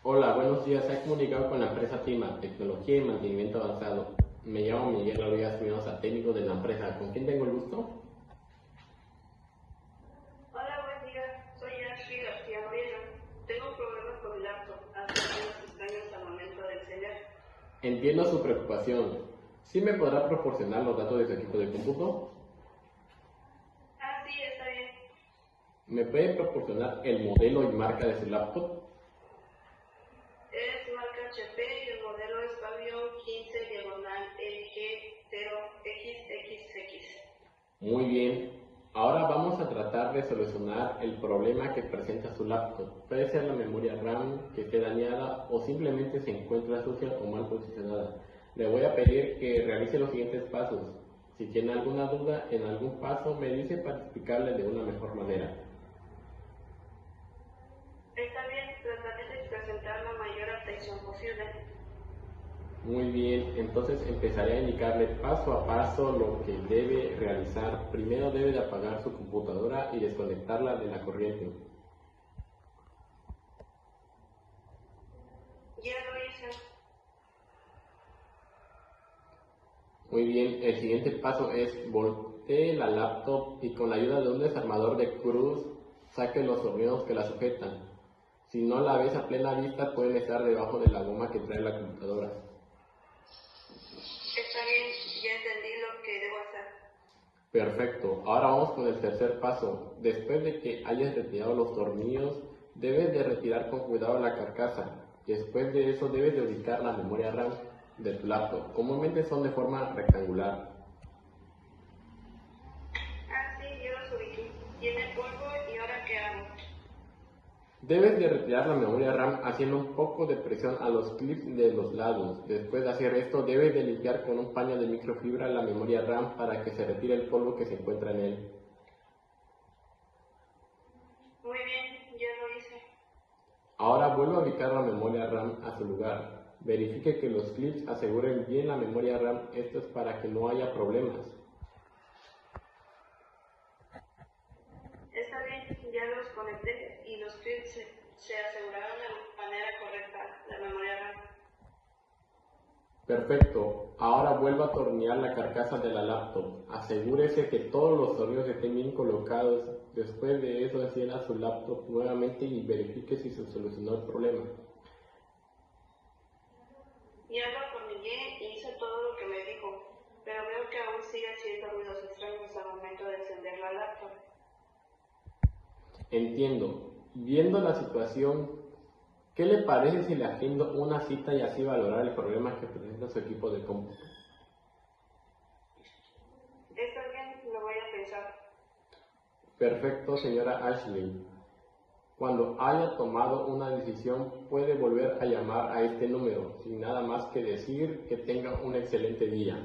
Hola, buenos días. Se ha comunicado con la empresa TIMA, Tecnología y Mantenimiento Avanzado. Me llamo Miguel Rodríguez Espinosa, técnico de la empresa. ¿Con quién tengo el gusto? Hola, buen día. Soy Ashley García Moreno. Tengo un problema con mi laptop. Hace algunos extraños al momento de encender. Entiendo su preocupación. ¿Sí me podrá proporcionar los datos de su equipo de cómputo? Sí, está bien. ¿Me puede proporcionar el modelo y marca de su laptop? Es marca HP y el modelo es Pavilion 15/LG0XXX. Muy bien. Ahora vamos a tratar de solucionar el problema que presenta su laptop. Puede ser la memoria RAM que esté dañada o simplemente se encuentra sucia o mal posicionada. Le voy a pedir que realice los siguientes pasos. Si tiene alguna duda en algún paso, me dice para explicarle de una mejor manera. Está bien, trataré de presentar la mayor atención posible. Muy bien, entonces empezaré a indicarle paso a paso lo que debe realizar. Primero debe de apagar su computadora y desconectarla de la corriente. Ya lo hice. Muy bien, el siguiente paso es voltee la laptop y con la ayuda de un desarmador de cruz saque los tornillos que la sujetan. Si no la ves a plena vista, pueden estar debajo de la goma que trae la computadora. Está bien, ya entendí lo que debo hacer. Perfecto, ahora vamos con el tercer paso. Después de que hayas retirado los tornillos, debes de retirar con cuidado la carcasa. Después de eso debes de ubicar la memoria RAM de tu laptop. Comúnmente son de forma rectangular. Sí, ya los ubiqué. Tiene polvo y ahora qué hago. Debes de retirar la memoria RAM haciendo un poco de presión a los clips de los lados. Después de hacer esto, debes de limpiar con un paño de microfibra la memoria RAM para que se retire el polvo que se encuentra en él. Muy bien, ya lo hice. Ahora vuelva a ubicar la memoria RAM a su lugar. Verifique que los clips aseguren bien la memoria RAM. Esto es para que no haya problemas. Está bien, ya los conecté y los clips se aseguraron de manera correcta la memoria RAM. Perfecto. Ahora vuelva a atornillar la carcasa de la laptop. Asegúrese que todos los tornillos estén bien colocados. Después de eso, encienda su laptop nuevamente y verifique si se solucionó el problema. Ya lo atornillé y hice todo lo que me dijo, pero veo que aún sigue haciendo ruidos extraños al momento de encender la laptop. Entiendo. Viendo la situación, ¿qué le parece si le agendo una cita y así valorar el problema que presenta su equipo de cómputo? Está bien, lo voy a pensar. Perfecto, señora Ashley. Cuando haya tomado una decisión, puede volver a llamar a este número, sin nada más que decir. Que tenga un excelente día.